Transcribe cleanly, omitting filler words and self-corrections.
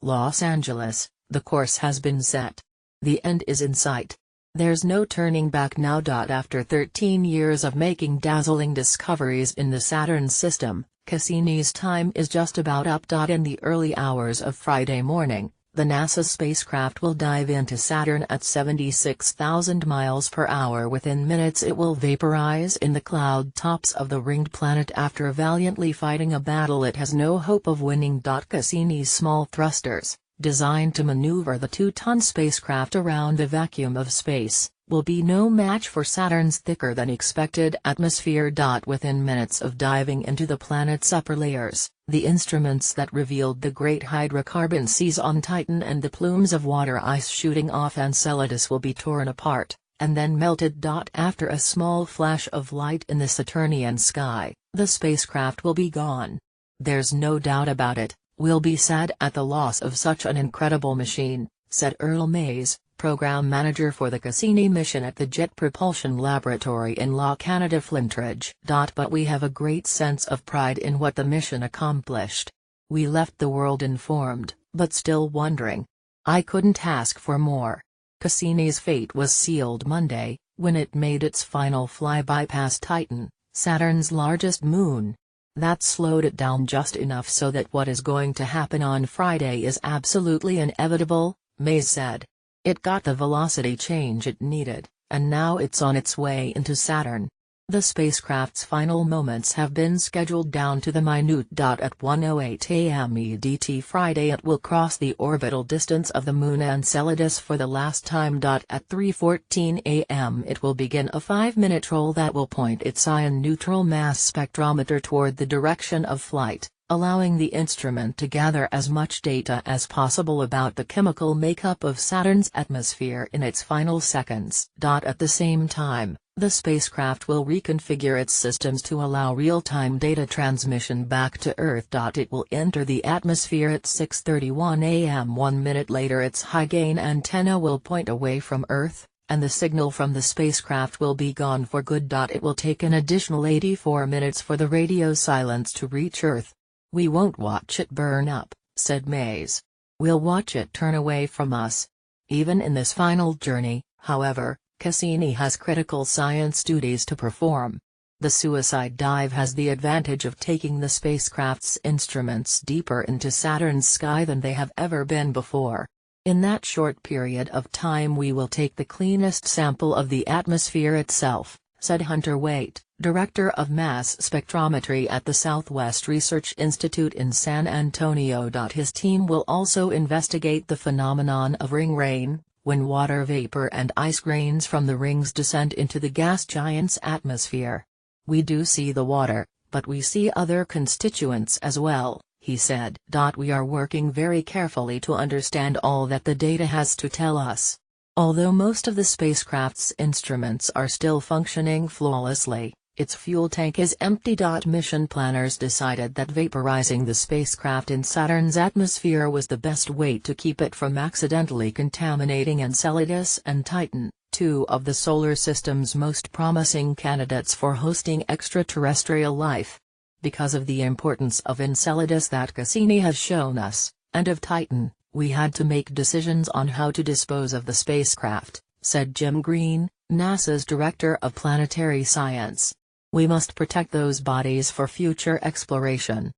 Los Angeles, the course has been set. The end is in sight. There's no turning back now. After 13 years of making dazzling discoveries in the Saturn system, Cassini's time is just about up. In the early hours of Friday morning, the NASA spacecraft will dive into Saturn at 76,000 miles per hour. Within minutes it will vaporize in the cloud tops of the ringed planet after valiantly fighting a battle it has no hope of winning. Cassini's small thrusters, designed to maneuver the 2-ton spacecraft around the vacuum of space, will be no match for Saturn's thicker-than-expected atmosphere. Within minutes of diving into the planet's upper layers, the instruments that revealed the great hydrocarbon seas on Titan and the plumes of water ice shooting off Enceladus will be torn apart, and then melted. After a small flash of light in the Saturnian sky, the spacecraft will be gone. There's no doubt about it, we'll be sad at the loss of such an incredible machine, said Earl Mays, program manager for the Cassini mission at the Jet Propulsion Laboratory in La Canada Flintridge. But we have a great sense of pride in what the mission accomplished. We left the world informed, but still wondering. I couldn't ask for more. Cassini's fate was sealed Monday, when it made its final flyby past Titan, Saturn's largest moon. That slowed it down just enough so that what is going to happen on Friday is absolutely inevitable, Mays said. It got the velocity change it needed, and now it's on its way into Saturn. The spacecraft's final moments have been scheduled down to the minute. At 1:08 a.m. EDT Friday it will cross the orbital distance of the Moon Enceladus for the last time. At 3:14 a.m. it will begin a 5-minute roll that will point its ion-neutral mass spectrometer toward the direction of flight, allowing the instrument to gather as much data as possible about the chemical makeup of Saturn's atmosphere in its final seconds. At the same time, the spacecraft will reconfigure its systems to allow real-time data transmission back to Earth. It will enter the atmosphere at 6:31 a.m. 1 minute later its high-gain antenna will point away from Earth, and the signal from the spacecraft will be gone for good. It will take an additional 84 minutes for the radio silence to reach Earth. We won't watch it burn up, said Mays. We'll watch it turn away from us. Even in this final journey, however, Cassini has critical science duties to perform. The suicide dive has the advantage of taking the spacecraft's instruments deeper into Saturn's sky than they have ever been before. In that short period of time we will take the cleanest sample of the atmosphere itself, said Hunter Waite, Director of Mass Spectrometry at the Southwest Research Institute in San Antonio. His team will also investigate the phenomenon of ring rain, when water vapor and ice grains from the rings descend into the gas giant's atmosphere. We do see the water, but we see other constituents as well, he said. We are working very carefully to understand all that the data has to tell us. Although most of the spacecraft's instruments are still functioning flawlessly, its fuel tank is empty. Mission planners decided that vaporizing the spacecraft in Saturn's atmosphere was the best way to keep it from accidentally contaminating Enceladus and Titan, two of the solar system's most promising candidates for hosting extraterrestrial life. Because of the importance of Enceladus that Cassini has shown us, and of Titan, we had to make decisions on how to dispose of the spacecraft, said Jim Green, NASA's Director of Planetary Science. We must protect those bodies for future exploration.